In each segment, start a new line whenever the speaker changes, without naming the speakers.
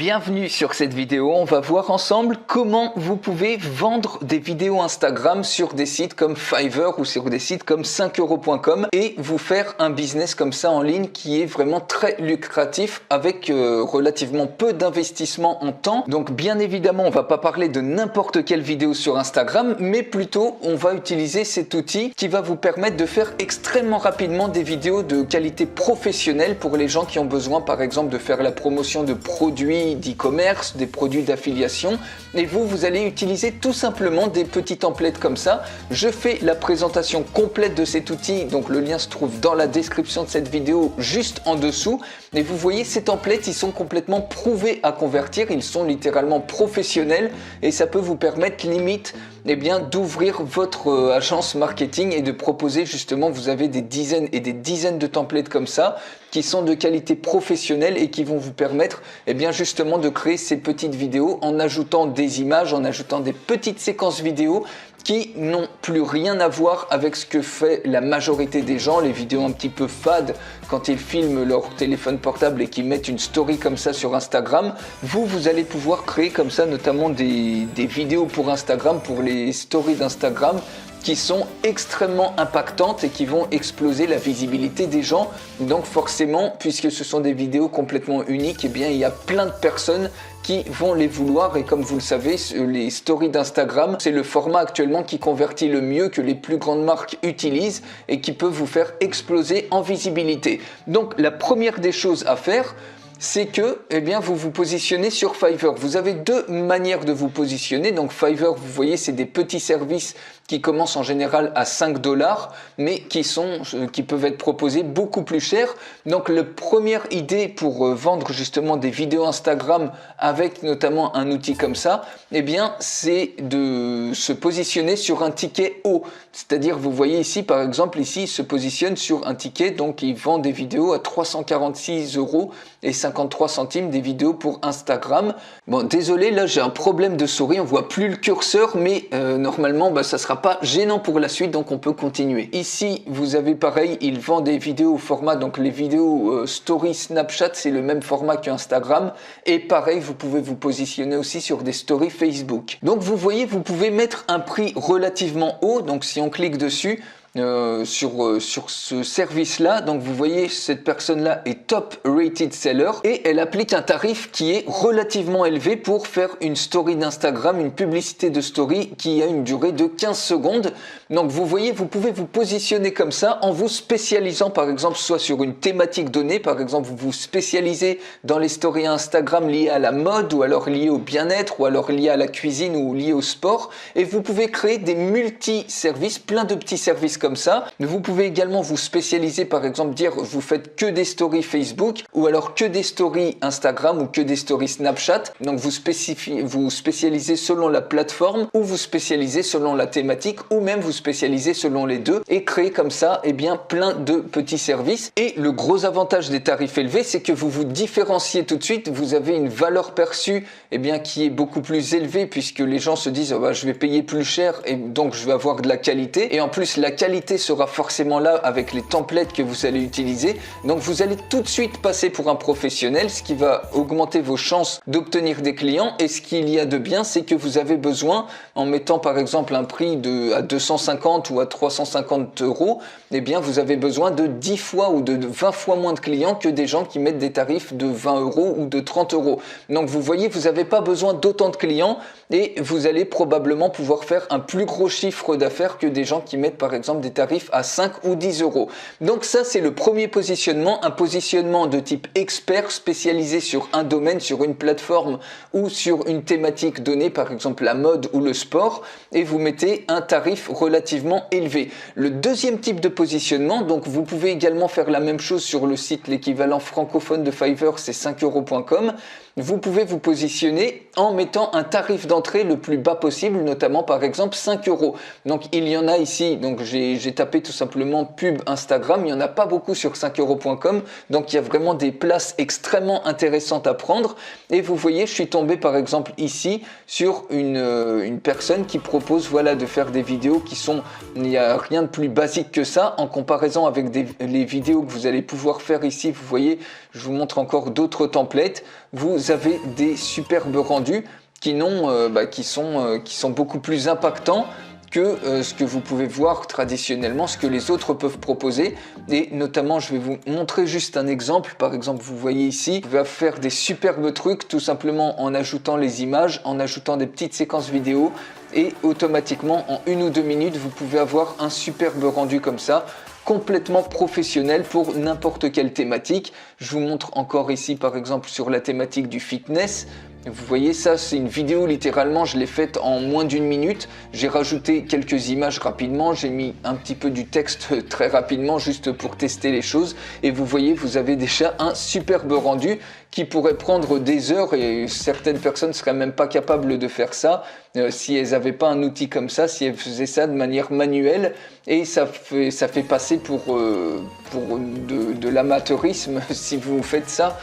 bienvenue sur cette vidéo. On va voir ensemble comment vous pouvez vendre des vidéos Instagram sur des sites comme Fiverr ou sur des sites comme 5euros.com et vous faire un business comme ça en ligne qui est vraiment très lucratif avec relativement peu d'investissement en temps. Donc bien évidemment, on va pas parler de n'importe quelle vidéo sur Instagram, mais plutôt on va utiliser cet outil qui va vous permettre de faire extrêmement rapidement des vidéos de qualité professionnelle pour les gens qui ont besoin par exemple de faire la promotion de produits d'e-commerce, des produits d'affiliation, et vous allez utiliser tout simplement des petits templates comme ça. Je fais la présentation complète de cet outil, donc le lien se trouve dans la description de cette vidéo juste en dessous, et vous voyez ces templates, ils sont complètement prouvés à convertir, ils sont littéralement professionnels et ça peut vous permettre limite d'ouvrir votre agence marketing et de proposer justement, vous avez des dizaines et des dizaines de templates comme ça qui sont de qualité professionnelle et qui vont vous permettre justement de créer ces petites vidéos en ajoutant des images, en ajoutant des petites séquences vidéo qui n'ont plus rien à voir avec ce que fait la majorité des gens, les vidéos un petit peu fades quand ils filment leur téléphone portable et qu'ils mettent une story comme ça sur Instagram. Vous allez pouvoir créer comme ça notamment des vidéos pour Instagram, pour les stories d'Instagram, qui sont extrêmement impactantes et qui vont exploser la visibilité des gens. Donc forcément, puisque ce sont des vidéos complètement uniques, il y a plein de personnes qui vont les vouloir, et comme vous le savez, les stories d'Instagram, c'est le format actuellement qui convertit le mieux, que les plus grandes marques utilisent et qui peut vous faire exploser en visibilité. Donc la première des choses à faire, c'est que vous vous positionnez sur Fiverr. Vous avez deux manières de vous positionner. Donc Fiverr, vous voyez, c'est des petits services qui commencent en général à 5$, mais qui peuvent être proposés beaucoup plus cher. Donc la première idée pour vendre justement des vidéos Instagram avec notamment un outil comme ça, c'est de se positionner sur un ticket haut. C'est-à-dire, vous voyez ici, par exemple, ici, il se positionne sur un ticket, donc il vend des vidéos à 346,53 €, des vidéos pour Instagram. Bon, désolé, là j'ai un problème de souris, on voit plus le curseur, mais normalement, ça sera pas gênant pour la suite, donc on peut continuer. Ici, vous avez pareil, il vend des vidéos au format, donc les vidéos story Snapchat, c'est le même format que Instagram, et pareil, vous pouvez vous positionner aussi sur des stories Facebook. Donc vous voyez, vous pouvez mettre un prix relativement haut, donc si on clique dessus, sur ce service-là, donc vous voyez cette personne-là est top rated seller et elle applique un tarif qui est relativement élevé pour faire une story d'Instagram, une publicité de story qui a une durée de 15 secondes. Donc vous voyez, vous pouvez vous positionner comme ça en vous spécialisant par exemple soit sur une thématique donnée, par exemple vous vous spécialisez dans les stories Instagram liées à la mode ou alors liées au bien-être ou alors liées à la cuisine ou liées au sport, et vous pouvez créer des multi-services, plein de petits services comme ça. Vous pouvez également vous spécialiser, par exemple dire vous faites que des stories Facebook ou alors que des stories Instagram ou que des stories Snapchat. Donc vous spécialisez selon la plateforme ou vous spécialisez selon la thématique ou même vous spécialisez selon les deux et créer comme ça plein de petits services. Et le gros avantage des tarifs élevés, c'est que vous vous différenciez tout de suite. Vous avez une valeur perçue qui est beaucoup plus élevée puisque les gens se disent je vais payer plus cher et donc je vais avoir de la qualité, et en plus la qualité sera forcément là avec les templates que vous allez utiliser. Donc vous allez tout de suite passer pour un professionnel, ce qui va augmenter vos chances d'obtenir des clients. Et ce qu'il y a de bien, c'est que vous avez besoin, en mettant par exemple un prix à 250 ou à 350 €, vous avez besoin de 10 fois ou de 20 fois moins de clients que des gens qui mettent des tarifs de 20 € ou de 30 €. Donc vous voyez, vous n'avez pas besoin d'autant de clients et vous allez probablement pouvoir faire un plus gros chiffre d'affaires que des gens qui mettent par exemple des tarifs à 5 ou 10 €. Donc ça, c'est le premier positionnement, un positionnement de type expert spécialisé sur un domaine, sur une plateforme ou sur une thématique donnée, par exemple la mode ou le sport, et vous mettez un tarif relativement élevé. Le deuxième type de positionnement, donc vous pouvez également faire la même chose sur le site, l'équivalent francophone de Fiverr, c'est 5euros.com. Vous pouvez vous positionner en mettant un tarif d'entrée le plus bas possible, notamment par exemple 5 €. Donc il y en a ici, donc j'ai tapé tout simplement pub Instagram, il n'y en a pas beaucoup sur 5euros.com, donc il y a vraiment des places extrêmement intéressantes à prendre. Et vous voyez, je suis tombé par exemple ici sur une personne qui propose de faire des vidéos qui sont, il n'y a rien de plus basique que ça en comparaison avec les vidéos que vous allez pouvoir faire ici. Vous voyez, je vous montre encore d'autres templates. Vous vous avez des superbes rendus qui sont beaucoup plus impactants que ce que vous pouvez voir traditionnellement, ce que les autres peuvent proposer. Et notamment, je vais vous montrer juste un exemple. Par exemple, vous voyez ici, on va faire des superbes trucs tout simplement en ajoutant les images, en ajoutant des petites séquences vidéo. Et automatiquement, en 1 ou 2 minutes, vous pouvez avoir un superbe rendu comme ça, complètement professionnel pour n'importe quelle thématique. Je vous montre encore ici, par exemple, sur la thématique du fitness. Vous voyez ça, c'est une vidéo littéralement, je l'ai faite en moins d'1 minute. J'ai rajouté quelques images rapidement, j'ai mis un petit peu du texte très rapidement juste pour tester les choses. Et vous voyez, vous avez déjà un superbe rendu qui pourrait prendre des heures et certaines personnes ne seraient même pas capables de faire ça si elles n'avaient pas un outil comme ça, si elles faisaient ça de manière manuelle. Et ça fait passer pour de l'amateurisme si vous faites ça.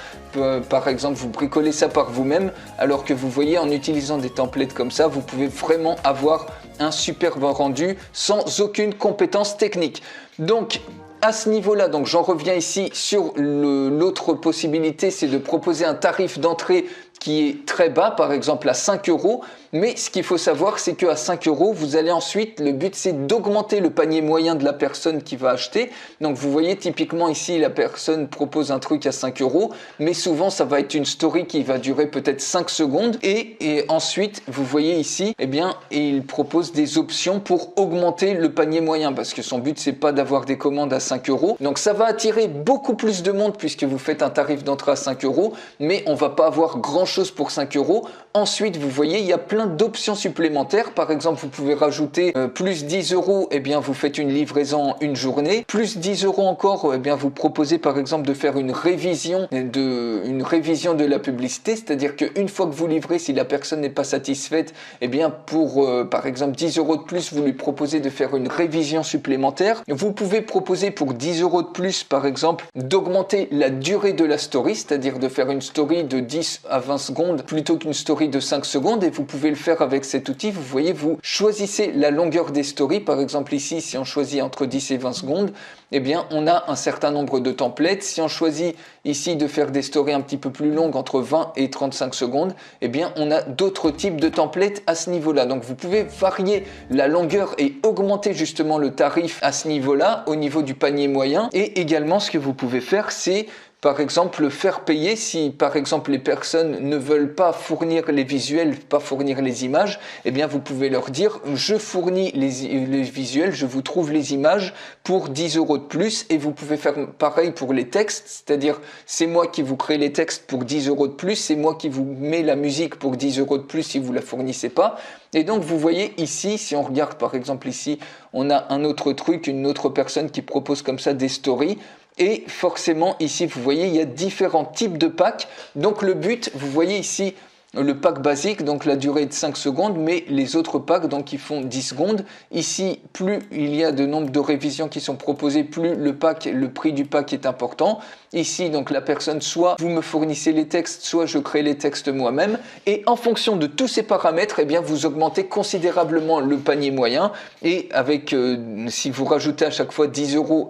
Par exemple, vous bricolez ça par vous-même, alors que vous voyez, en utilisant des templates comme ça, vous pouvez vraiment avoir un superbe rendu sans aucune compétence technique. Donc, à ce niveau-là, donc j'en reviens ici sur l'autre possibilité, c'est de proposer un tarif d'entrée qui est très bas, par exemple à 5 €. Mais ce qu'il faut savoir, c'est qu'à 5 €, vous allez ensuite, le but c'est d'augmenter le panier moyen de la personne qui va acheter. Donc vous voyez typiquement ici, la personne propose un truc à 5 €, mais souvent ça va être une story qui va durer peut-être 5 secondes. Et ensuite, vous voyez ici, eh bien, il propose des options pour augmenter le panier moyen, parce que son but c'est pas d'avoir des commandes à 5 €. Donc ça va attirer beaucoup plus de monde puisque vous faites un tarif d'entrée à 5 €, mais on va pas avoir grand chose pour 5 €. Ensuite, vous voyez, il y a plein d'options supplémentaires. Par exemple, vous pouvez rajouter plus 10 €, eh bien, vous faites une livraison en une journée. Plus 10 € encore, eh bien, vous proposez par exemple de faire une révision de la publicité. C'est-à-dire qu'une fois que vous livrez, si la personne n'est pas satisfaite, eh bien, pour par exemple 10 € de plus, vous lui proposez de faire une révision supplémentaire. Vous pouvez proposer pour 10 € de plus, par exemple, d'augmenter la durée de la story, c'est-à-dire de faire une story de 10 à 20 secondes plutôt qu'une story de 5 secondes, et vous pouvez le faire avec cet outil. Vous voyez, vous choisissez la longueur des stories. Par exemple ici, si on choisit entre 10 et 20 secondes, eh bien on a un certain nombre de templates. Si on choisit ici de faire des stories un petit peu plus longues, entre 20 et 35 secondes, eh bien on a d'autres types de templates à ce niveau-là. Donc vous pouvez varier la longueur et augmenter justement le tarif à ce niveau-là, au niveau du panier moyen. Et également, ce que vous pouvez faire, c'est par exemple faire payer si par exemple les personnes ne veulent pas fournir les visuels, pas fournir les images, eh bien vous pouvez leur dire je fournis les visuels, je vous trouve les images pour 10 € de plus, et vous pouvez faire pareil pour les textes, c'est-à-dire c'est moi qui vous crée les textes pour 10 € de plus, c'est moi qui vous mets la musique pour 10 € de plus si vous la fournissez pas. Et donc vous voyez ici, si on regarde par exemple ici, on a un autre truc, une autre personne qui propose comme ça des stories. Et forcément ici vous voyez il y a différents types de packs. Donc le but, vous voyez ici le pack basique, donc la durée est de 5 secondes, mais les autres packs donc qui font 10 secondes. Ici, plus il y a de nombre de révisions qui sont proposées, plus le prix du pack est important. Ici, donc la personne, soit vous me fournissez les textes, soit je crée les textes moi-même. Et en fonction de tous ces paramètres, eh bien, vous augmentez considérablement le panier moyen. Et avec, si vous rajoutez à chaque fois 10 €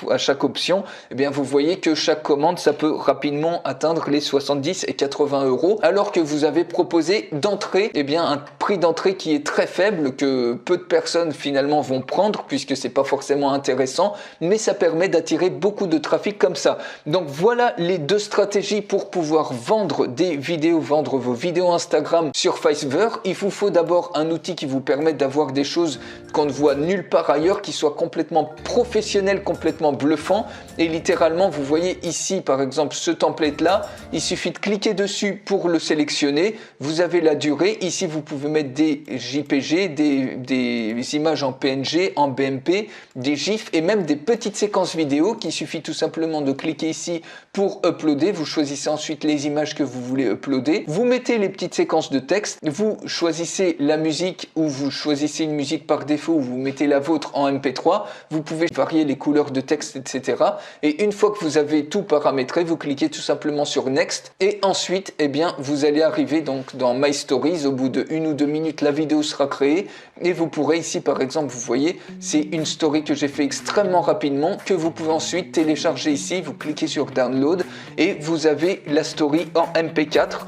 à chaque option, eh bien, vous voyez que chaque commande, ça peut rapidement atteindre les 70 et 80 €. Alors que vous avez proposé d'entrée, eh bien, un prix d'entrée qui est très faible, que peu de personnes finalement vont prendre, puisque c'est pas forcément intéressant, mais ça permet d'attirer beaucoup de trafic comme ça. Donc voilà les deux stratégies pour pouvoir vendre des vidéos, vendre vos vidéos Instagram sur Fiverr. Il vous faut d'abord un outil qui vous permette d'avoir des choses qu'on ne voit nulle part ailleurs, qui soit complètement professionnel, complètement bluffant. Et littéralement, vous voyez ici par exemple ce template là, il suffit de cliquer dessus pour le sélectionner. Vous avez la durée. Ici, vous pouvez mettre des JPG, des images en PNG, en BMP, des GIFs et même des petites séquences vidéo qu'il suffit tout simplement de cliquer ici pour uploader. Vous choisissez ensuite les images que vous voulez uploader. Vous mettez les petites séquences de texte. Vous choisissez la musique, ou vous choisissez une musique par défaut, ou vous mettez la vôtre en MP3. Vous pouvez varier les couleurs de texte, etc. Et une fois que vous avez tout paramétré, vous cliquez tout simplement sur Next. Et ensuite, eh bien, vous allez arriver donc dans My Stories. Au bout de 1 ou 2 minutes, la vidéo sera créée. Et vous pourrez ici, par exemple, vous voyez, c'est une story que j'ai fait extrêmement rapidement, que vous pouvez ensuite télécharger ici. Vous cliquez sur Download et vous avez la story en MP4.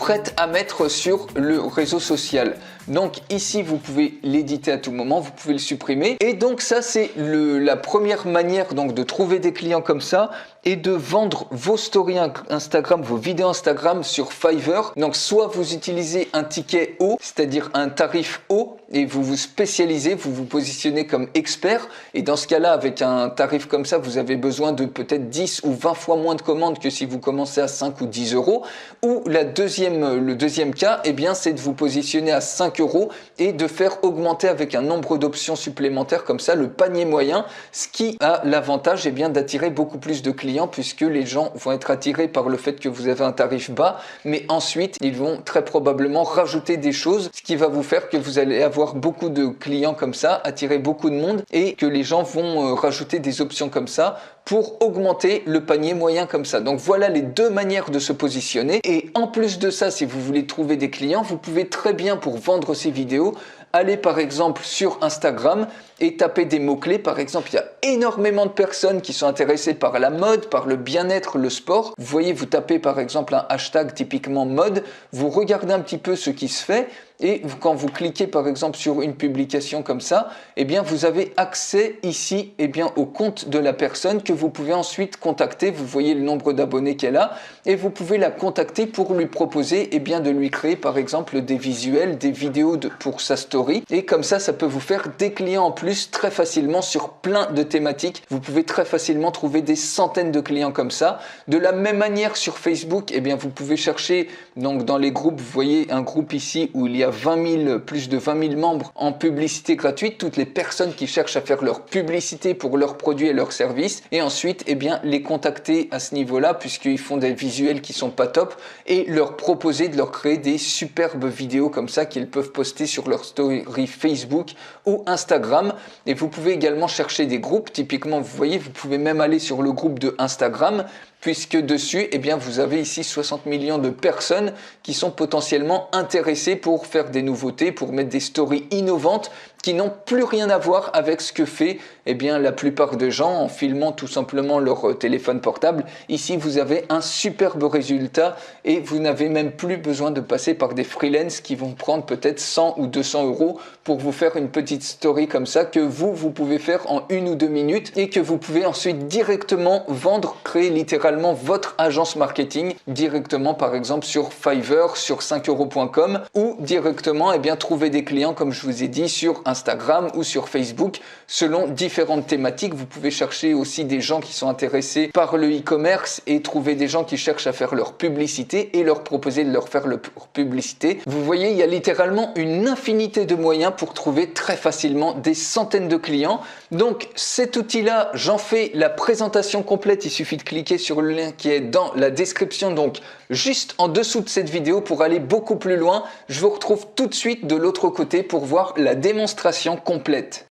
prête à mettre sur le réseau social. Donc ici, vous pouvez l'éditer à tout moment, vous pouvez le supprimer. Et donc ça, c'est la première manière donc de trouver des clients comme ça et de vendre vos stories Instagram, vos vidéos Instagram sur Fiverr. Donc soit vous utilisez un ticket haut, c'est-à-dire un tarif haut, et vous vous spécialisez, vous vous positionnez comme expert. Et dans ce cas-là, avec un tarif comme ça, vous avez besoin de peut-être 10 ou 20 fois moins de commandes que si vous commencez à 5 ou 10 euros. Ou le deuxième cas, eh bien, c'est de vous positionner à 5 euros et de faire augmenter avec un nombre d'options supplémentaires comme ça le panier moyen, ce qui a l'avantage, eh bien, d'attirer beaucoup plus de clients puisque les gens vont être attirés par le fait que vous avez un tarif bas, mais ensuite ils vont très probablement rajouter des choses, ce qui va vous faire que vous allez avoir beaucoup de clients comme ça, attirer beaucoup de monde et que les gens vont rajouter des options comme ça pour augmenter le panier moyen comme ça. Donc voilà les deux manières de se positionner. Et en plus de ça, si vous voulez trouver des clients, vous pouvez très bien, pour vendre ces vidéos, aller par exemple sur Instagram et taper des mots-clés. Par exemple, il y a énormément de personnes qui sont intéressées par la mode, par le bien-être, le sport. Vous voyez, vous tapez par exemple un hashtag typiquement mode, vous regardez un petit peu ce qui se fait et quand vous cliquez par exemple sur une publication comme ça, eh bien vous avez accès ici au compte de la personne que vous pouvez ensuite contacter. Vous voyez le nombre d'abonnés qu'elle a et vous pouvez la contacter pour lui proposer de lui créer par exemple des visuels, des vidéos pour sa story. Et comme ça peut vous faire des clients en plus très facilement sur plein de thématiques. Vous pouvez très facilement trouver des centaines de clients comme ça. De la même manière sur Facebook, vous pouvez chercher donc dans les groupes, vous voyez un groupe ici où il y a plus de 20 000 membres en publicité gratuite, toutes les personnes qui cherchent à faire leur publicité pour leurs produits et leurs services, et ensuite les contacter à ce niveau-là puisqu'ils font des visuels qui sont pas top et leur proposer de leur créer des superbes vidéos comme ça qu'ils peuvent poster sur leur story Facebook ou Instagram. Et vous pouvez également chercher des groupes, typiquement vous voyez, vous pouvez même aller sur le groupe de Instagram puisque dessus, vous avez ici 60 millions de personnes qui sont potentiellement intéressées pour faire des nouveautés, pour mettre des stories innovantes qui n'ont plus rien à voir avec ce que fait la plupart des gens en filmant tout simplement leur téléphone portable. Ici, vous avez un superbe résultat et vous n'avez même plus besoin de passer par des freelances qui vont prendre peut-être 100 ou 200 euros pour vous faire une petite story comme ça que vous pouvez faire en 1 ou 2 minutes et que vous pouvez ensuite directement vendre, créer littéralement votre agence marketing directement par exemple sur Fiverr, sur 5euros.com ou directement trouver des clients comme je vous ai dit sur Instagram ou sur Facebook selon différentes thématiques. Vous pouvez chercher aussi des gens qui sont intéressés par le e-commerce et trouver des gens qui cherchent à faire leur publicité et leur proposer de leur faire leur publicité. Vous voyez, il y a littéralement une infinité de moyens pour trouver très facilement des centaines de clients. Donc cet outil-là, j'en fais la présentation complète. Il suffit de cliquer sur le lien qui est dans la description, donc juste en dessous de cette vidéo pour aller beaucoup plus loin. Je vous retrouve tout de suite de l'autre côté pour voir la démonstration complète.